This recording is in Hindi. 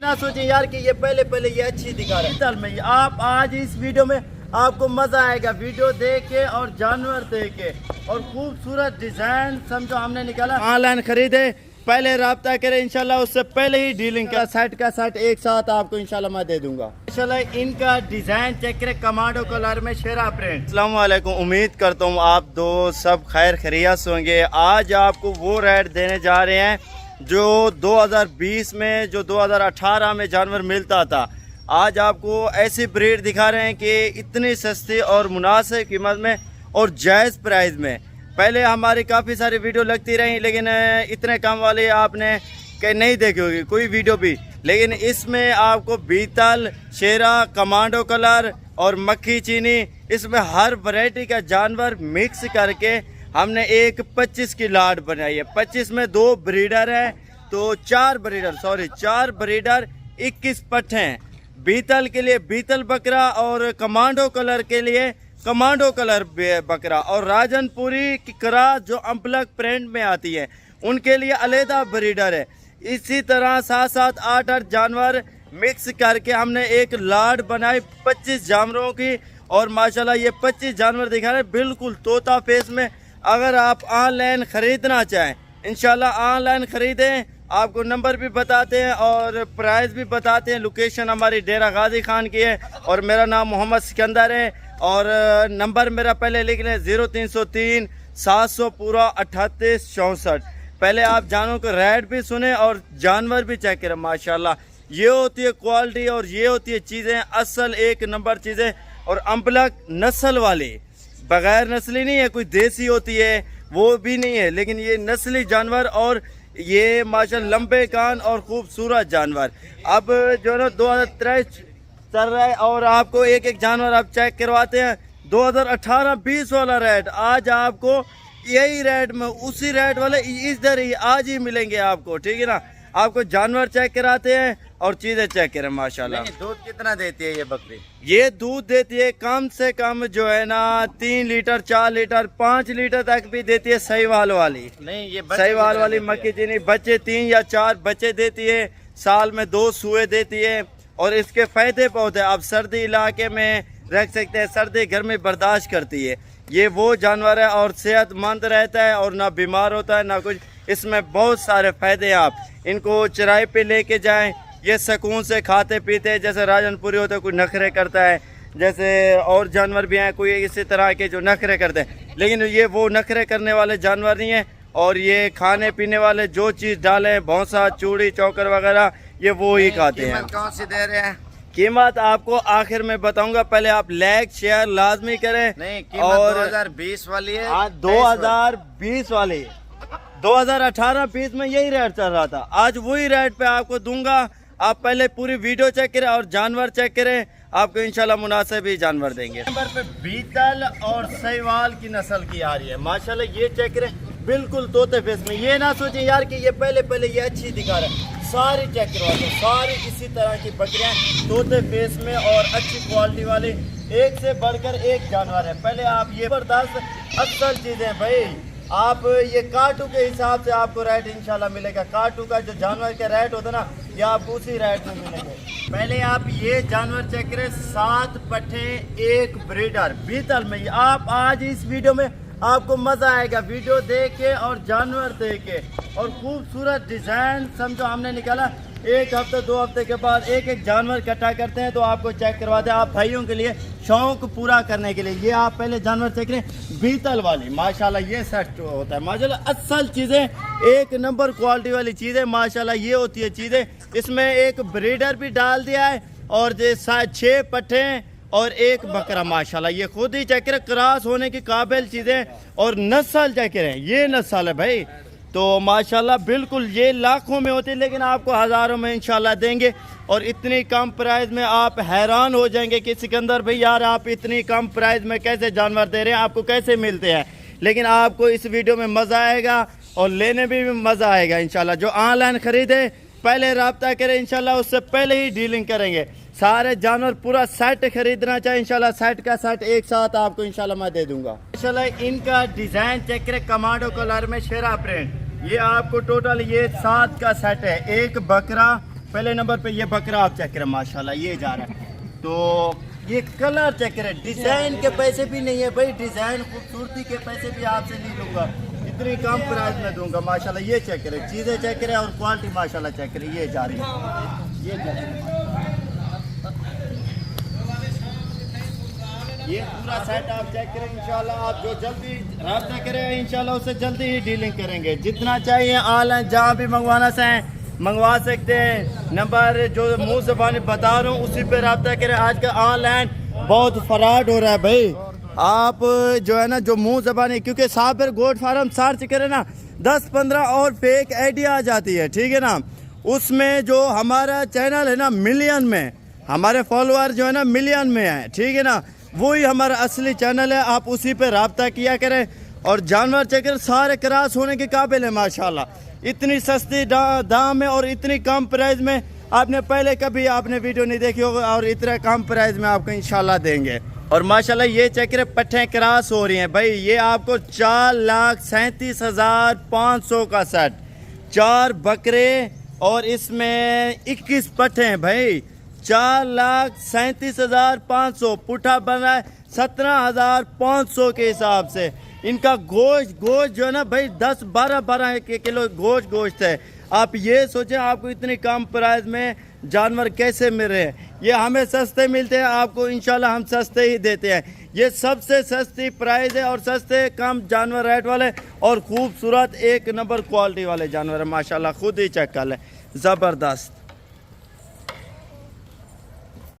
ना सोचें यार कि ये पहले ये अच्छी दिखा रहा है में आप आज इस वीडियो में आपको मजा आएगा वीडियो देख के और जानवर देख के और खूबसूरत डिजाइन समझो हमने निकाला। ऑनलाइन खरीदे पहले राब्ता करें इंशाल्लाह, उससे पहले ही डीलिंग का सेट एक साथ आपको इंशाल्लाह मैं दे दूंगा। इंशाल्लाह इनका डिजाइन चेक करें, कमांडो कलर में शेरा प्रिंट। अस्सलाम वालेकुम, उम्मीद करता हूँ आप दो सब खैर खैरियत होंगे। आज आपको वो रेट देने जा रहे हैं जो 2020 में जो 2018 में जानवर मिलता था। आज आपको ऐसी ब्रीड दिखा रहे हैं कि इतनी सस्ती और मुनासिब कीमत में और जायज़ प्राइस में। पहले हमारी काफ़ी सारी वीडियो लगती रही, लेकिन इतने कम वाले आपने कहीं नहीं देखी होगी कोई वीडियो भी। लेकिन इसमें आपको बीतल, शेरा, कमांडो कलर और मक्खी चीनी, इसमें हर वैरायटी का जानवर मिक्स करके हमने एक 25 की लाट बनाई है। 25 में 2 ब्रीडर है तो 4 ब्रीडर 21 पट्टे हैं। बीतल के लिए बीतल बकरा और कमांडो कलर के लिए कमांडो कलर बकरा और राजनपुरी की क्रॉस जो अम्पलक प्रिंट में आती है उनके लिए अलहदा ब्रीडर है। इसी तरह 7-7, 8-8 जानवर मिक्स करके हमने एक लाट बनाई 25 जानवरों की। और माशाल्लाह ये 25 जानवर दिखा रहे हैं बिल्कुल तोता फेस में। अगर आप ऑनलाइन ख़रीदना चाहें इंशाल्लाह ऑनलाइन ख़रीदें, आपको नंबर भी बताते हैं और प्राइस भी बताते हैं। लोकेशन हमारी डेरा गाजी खान की है और मेरा नाम मोहम्मद सिकंदर है। और नंबर मेरा पहले लिख लें 0303 700 पूरा 38 64। पहले आप जानवरों को रेट भी सुने और जानवर भी चेक करें। माशाल्लाह ये होती है क्वालिटी और ये होती है चीज़ें असल एक नंबर चीज़ें। और अम्पलक नस्ल वाली, बगैर नस्ली नहीं है, कोई देसी होती है वो भी नहीं है, लेकिन ये नस्ली जानवर और ये माशाल्लाह लंबे कान और खूबसूरत जानवर। अब जो ना 2023 चल रहा है और आपको एक एक जानवर आप चेक करवाते हैं। 2018-20 वाला रेट आज आपको यही रेट में उसी रेट वाले इधर ही आज ही मिलेंगे आपको, ठीक है ना। आपको जानवर चेक कराते हैं और चीज़ें चेक करें। माशाल्लाह दूध कितना देती है ये बकरी? ये दूध देती है कम से कम जो है ना 3 लीटर 4 लीटर 5 लीटर तक भी देती है। सहीवाल वाली नहीं, ये सहीवाल वाली मक्खी चीनी बच्चे 3 या 4 बच्चे देती है। साल में 2 सुए देती है और इसके फायदे बहुत है। आप सर्दी इलाके में रख सकते हैं, सर्दी घर में बर्दाश्त करती है। ये वो जानवर है और सेहतमंद रहता है और ना बीमार होता है ना कुछ। इसमें बहुत सारे फायदे हैं। आप इनको चराई पे लेके जाएं, ये सुकून से खाते पीते हैं। जैसे राजनपुरी होता है कोई नखरे करता है, जैसे और जानवर भी हैं कोई इसी तरह के जो नखरे करते हैं, लेकिन ये वो नखरे करने वाले जानवर नहीं है। और ये खाने पीने वाले जो चीज़ डालें, भौंसा, चूड़ी, चौकर वगैरह, ये वो ही खाते हैं। कौन सी दे रहे हैं? कीमत आपको आखिर में बताऊंगा, पहले आप लाइक शेयर लाजमी करें। नहीं, और 2020 वाली है। 2020 वाली 2018-20 में यही रेट चल रहा था, आज वही रेट पे आपको दूंगा। आप पहले पूरी वीडियो चेक करें और जानवर चेक करें, आपको इंशाल्लाह मुनासिब ही जानवर देंगे। नंबर पे बीतल और सहीवाल की नस्ल की आ रही है। माशाल्लाह ये चेक करें बिल्कुल तोते फेस में। ये ना सोचें यार कि ये पहले ये अच्छी दिखा रहा है, सारी चेक करवाते हैं। सारी इसी तरह की बकरियां तोते फेस में और अच्छी क्वालिटी वाले, एक से बढ़कर एक जानवर है। पहले आप ये बर्दाश्त असल चीज़ें भाई, आप ये काटू के हिसाब से आपको रेट इंशाल्लाह मिलेगा। काटू का जो जानवर का रेट होता है ना, ये आपको उसी रेट में मिलेंगे। पहले आप ये जानवर चेक करें, 7 पट्टे 1 ब्रीडर बीतल में। आप आज इस वीडियो में आपको मजा आएगा वीडियो देख के और जानवर देख के और खूबसूरत डिजाइन समझो हमने निकाला। 1 हफ्ते 2 हफ्ते के बाद एक एक जानवर इकट्ठा करते हैं तो आपको चेक करवाते हैं, आप भाइयों के लिए शौक पूरा करने के लिए। ये आप पहले जानवर चेक करें बीतल वाली, माशाल्लाह ये सेट होता है। माशाल्लाह असल चीज़ें, एक नंबर क्वालिटी वाली चीज़ें। माशाल्लाह ये होती है चीज़ें। इसमें एक ब्रीडर भी डाल दिया है और जो 6 पट्टे और 1 बकरा। माशाल्लाह ये खुद ही चेक करें, क्रॉस होने की काबिल चीज़ें और नस्ल चेक करें, ये नस्ल है भाई। तो माशाल्लाह बिल्कुल ये लाखों में होती है, लेकिन आपको हज़ारों में इंशाल्लाह देंगे। और इतनी कम प्राइस में आप हैरान हो जाएंगे कि सिकंदर भाई यार आप इतनी कम प्राइस में कैसे जानवर दे रहे हैं, आपको कैसे मिलते हैं। लेकिन आपको इस वीडियो में मज़ा आएगा और लेने में भी मज़ा आएगा इंशाल्लाह। जो ऑनलाइन ख़रीदे पहले रब्ता करें इंशाल्लाह, उससे पहले ही डीलिंग करेंगे। सारे जानवर पूरा सेट खरीदना चाहे इंशाल्लाह सेट का सेट एक साथ आपको इंशाल्लाह मैं दे दूंगा। इंशाल्लाह इनका डिज़ाइन चेक करें, कमांडो कलर में शेरा प्रिंट। ये आपको टोटल ये 7 का सेट है। 1 बकरा पहले नंबर पे ये बकरा आप चेक करें माशाल्लाह, ये जा रहा है। तो ये कलर चेक करें, डिज़ाइन के पैसे भी नहीं है भाई, डिज़ाइन खूबसूरती के पैसे भी आपसे नहीं लूँगा, इतनी कम प्राइस में दूंगा माशाल्लाह। ये चेक करें, चीज़ें चेक करें और क्वालिटी माशाल्लाह चेक करें। ये जा रही है, ये जा रही है, ये पूरा सेट आप चेक करें इंशाल्लाह। आप जो जल्दी रब्ता करें इंशाल्लाह उससे जल्दी ही डीलिंग करेंगे। जितना चाहिए ऑनलाइन जहाँ भी मंगवाना चाहें मंगवा सकते हैं। नंबर जो मुंह ज़बानी बता रहा हूँ उसी पे रब्ता करें। आज का ऑनलाइन बहुत फ्रॉड हो रहा है भाई। आप जो है ना जो मुंह ज़बानी, क्योंकि साबिर गोट फार्म सर्च करें ना 10-15 और फेक आइडिया आ जाती है, ठीक है ना। उसमें जो हमारा चैनल है ना मिलियन में, हमारे फॉलोअर जो है ना मिलियन में है, ठीक है ना, वही हमारा असली चैनल है। आप उसी पे रब्ता किया करें। और जानवर चेकर सारे क्रॉस होने के काबिल है माशाल्लाह। इतनी सस्ती दाम है और इतनी कम प्राइस में आपने पहले कभी आपने वीडियो नहीं देखी होगा, और इतना कम प्राइस में आपको इंशाल्लाह देंगे। और माशाल्लाह ये चेकर पट्ठे क्रॉस हो रही हैं भाई। ये आपको 4,37,500 का सेट, 4 बकरे और इसमें 21 पट्ठे हैं भाई। 4,37,500 पुठा बन रहा है 17,500 के हिसाब से। इनका गोश्त जो है ना भाई 10-12 किलो गोश्त है। आप ये सोचें आपको इतनी कम प्राइस में जानवर कैसे मिल रहे हैं। ये हमें सस्ते मिलते हैं, आपको इंशाल्लाह हम सस्ते ही देते हैं। ये सबसे सस्ती प्राइस है और सस्ते कम जानवर रेट वाले और खूबसूरत 1 नंबर क्वालिटी वाले जानवर है माशाल्लाह। खुद ही चेक कर लें, ज़बरदस्त।